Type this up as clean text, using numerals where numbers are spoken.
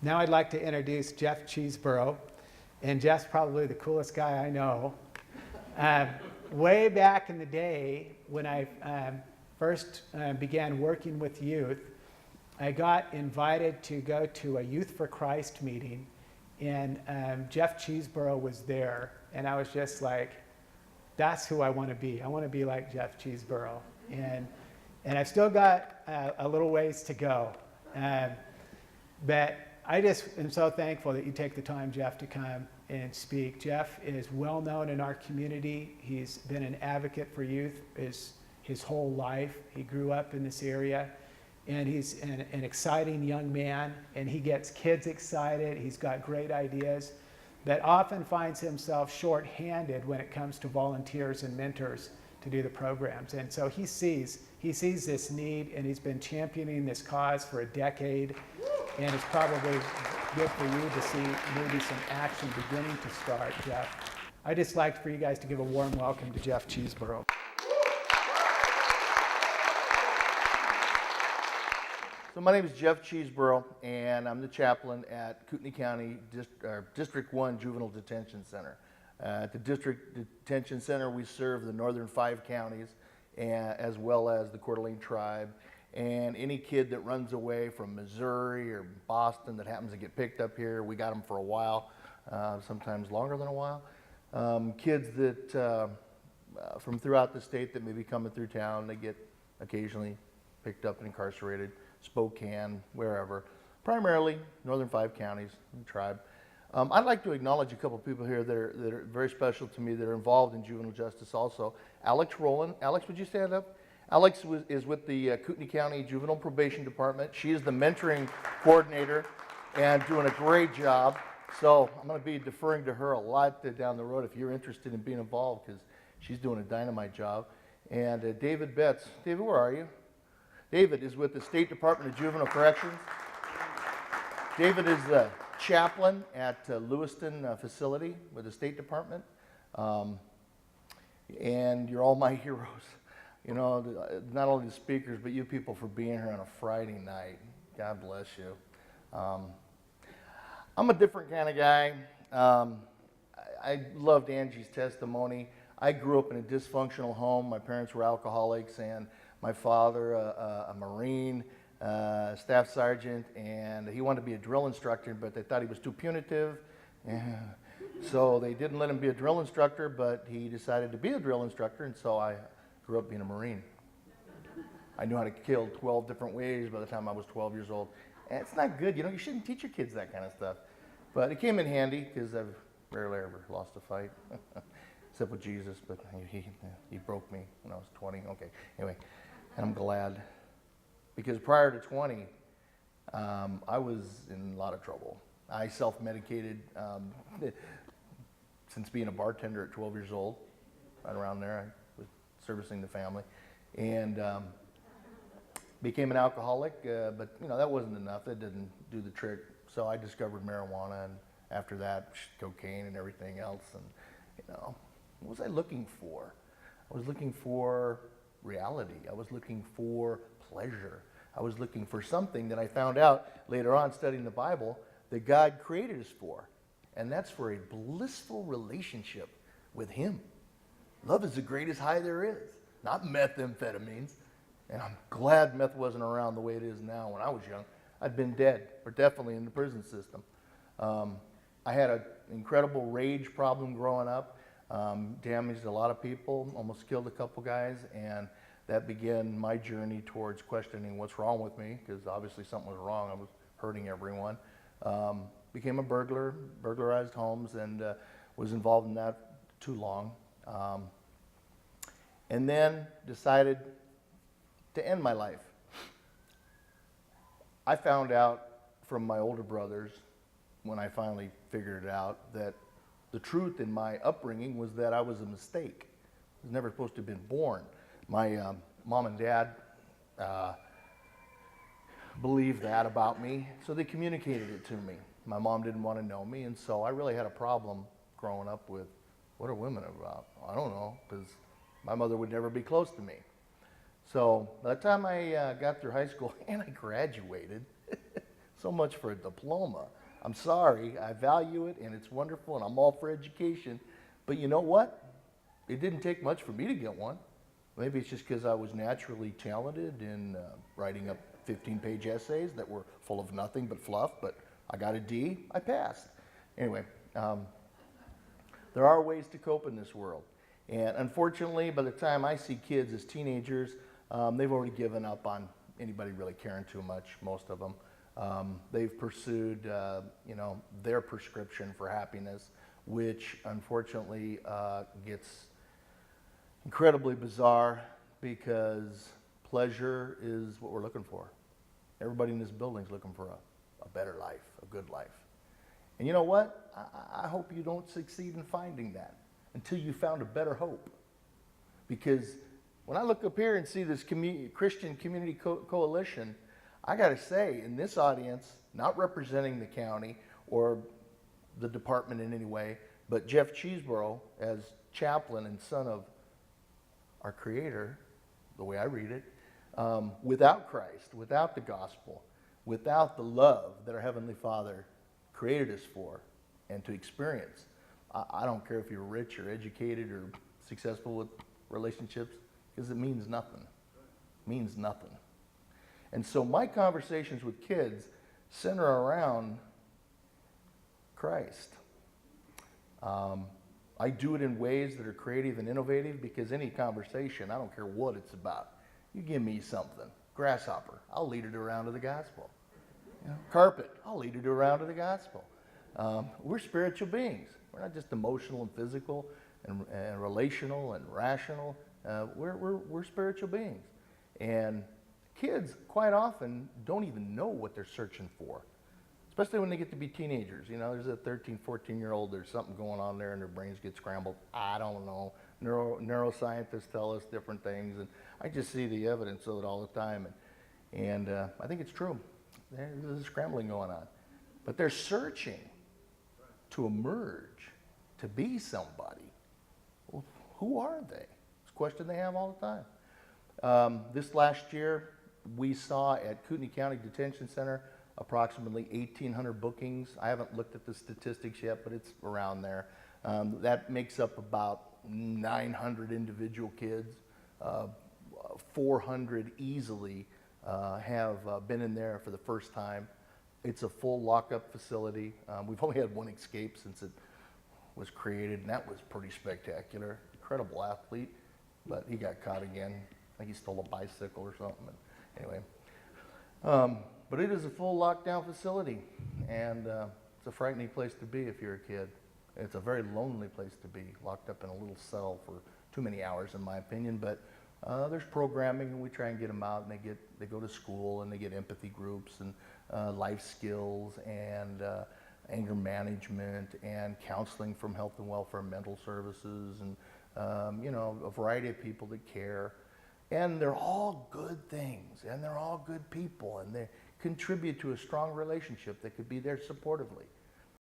Now I'd like to introduce Jeff Cheeseborough, and Jeff's probably the coolest guy I know. Way back in the day, when I first began working with youth, I got invited to go to a Youth for Christ meeting, and Jeff Cheeseborough was there, and I was just like, that's who I want to be. I want to be like Jeff Cheeseborough. And I've still got a little ways to go. But I just am so thankful that you take the time, Jeff, to come and speak. Jeff is well known in our community. He's been an advocate for youth his whole life. He grew up in this area, and he's an exciting young man, and he gets kids excited. He's got great ideas, but often finds himself short-handed when it comes to volunteers and mentors to do the programs. And so he sees this need, and he's been championing this cause for a decade. And it's probably good for you to see maybe some action beginning to start, Jeff. I'd just like for you guys to give a warm welcome to Jeff Cheeseborough. So my name is Jeff Cheeseborough, and I'm the chaplain at Kootenai County District 1 Juvenile Detention Center. At the District Detention Center, we serve the northern 5 counties, as well as the Coeur d'Alene Tribe. And any kid that runs away from Missouri or Boston that happens to get picked up here, we got them for a while, sometimes longer than a while. Kids that from throughout the state that may be coming through town, they get occasionally picked up and incarcerated, Spokane, wherever. Primarily northern 5 counties, and Tribe. I'd like to acknowledge a couple of people here that are very special to me that are involved in juvenile justice also. Alex Rowland. Alex, would you stand up? Alex is with the Kootenai County Juvenile Probation Department. She is the mentoring coordinator and doing a great job. So I'm going to be deferring to her a lot down the road if you're interested in being involved, because she's doing a dynamite job. And David Betts. David, where are you? David is with the State Department of Juvenile Corrections. David is the chaplain at Lewiston facility with the State Department. And you're all my heroes. You know, not only the speakers, but you people for being here on a Friday night. God bless you. I'm a different kind of guy. I loved Angie's testimony. I grew up in a dysfunctional home. My parents were alcoholics, and my father, a Marine, staff sergeant, and he wanted to be a drill instructor, but they thought he was too punitive. So they didn't let him be a drill instructor, but he decided to be a drill instructor, and so I grew up being a Marine. I knew how to kill 12 different ways by the time I was 12 years old. And it's not good, you know, you shouldn't teach your kids that kind of stuff. But it came in handy because I've rarely ever lost a fight, except with Jesus, but he broke me when I was 20. Okay, anyway, and I'm glad. Because prior to 20, I was in a lot of trouble. I self-medicated since being a bartender at 12 years old, right around there. Servicing the family, and became an alcoholic, but you know, that wasn't enough. That didn't do the trick. So I discovered marijuana, and after that, cocaine and everything else. And you know, what was I looking for? I was looking for reality. I was looking for pleasure. I was looking for something that I found out later on studying the Bible that God created us for, and that's for a blissful relationship with Him. Love is the greatest high there is, not methamphetamines. And I'm glad meth wasn't around the way it is now. When I was young, I'd been dead, or definitely in the prison system. I had an incredible rage problem growing up, damaged a lot of people, almost killed a couple guys, and that began my journey towards questioning what's wrong with me, because obviously something was wrong. I was hurting everyone. Became a burglar, burglarized homes, and was involved in that too long. And then decided to end my life. I found out from my older brothers, when I finally figured it out, that the truth in my upbringing was that I was a mistake. I was never supposed to have been born. My mom and dad believed that about me, so they communicated it to me. My mom didn't want to know me, and so I really had a problem growing up with, what are women about? I don't know, because my mother would never be close to me. So by the time I got through high school and I graduated, so much for a diploma. I'm sorry, I value it and it's wonderful and I'm all for education. But you know what? It didn't take much for me to get one. Maybe it's just because I was naturally talented in writing up 15-page essays that were full of nothing but fluff, but I got a D, I passed. Anyway, there are ways to cope in this world. And unfortunately, by the time I see kids as teenagers, they've already given up on anybody really caring too much, most of them. They've pursued, their prescription for happiness, which unfortunately gets incredibly bizarre because pleasure is what we're looking for. Everybody in this building is looking for a better life, a good life. And you know what? I hope you don't succeed in finding that until you found a better hope. Because when I look up here and see this Christian Community Coalition, I got to say, in this audience, not representing the county or the department in any way, but Jeff Cheeseborough as chaplain and son of our Creator, the way I read it, without Christ, without the gospel, without the love that our Heavenly Father created us for and to experience. I don't care if you're rich or educated or successful with relationships, because it means nothing. It means nothing. And so my conversations with kids center around Christ. I do it in ways that are creative and innovative because any conversation, I don't care what it's about, you give me something. Grasshopper, I'll lead it around to the gospel. Carpet, I'll lead it around to the gospel. We're spiritual beings. We're not just emotional and physical and relational and rational. We're spiritual beings. And kids quite often don't even know what they're searching for, especially when they get to be teenagers. There's a 13, 14-year-old, there's something going on there and their brains get scrambled. I don't know. Neuroscientists tell us different things, and I just see the evidence of it all the time. And I think it's true. There's a scrambling going on. But they're searching to emerge, to be somebody. Well, who are they? It's a question they have all the time. This last year, we saw at Kootenai County Detention Center approximately 1,800 bookings. I haven't looked at the statistics yet, but it's around there. That makes up about 900 individual kids. 400 easily have been in there for the first time. It's a full lockup facility. We've only had one escape since it was created, and that was pretty spectacular. Incredible athlete, but he got caught again. I think he stole a bicycle or something. Anyway, but it is a full lockdown facility, and it's a frightening place to be if you're a kid. It's a very lonely place to be, locked up in a little cell for too many hours, in my opinion. But there's programming, and we try and get them out, and they go to school, and they get empathy groups and life skills and anger management and counseling from health and welfare, mental services, and a variety of people that care. And they're all good things, and they're all good people, and they contribute to a strong relationship that could be there supportively.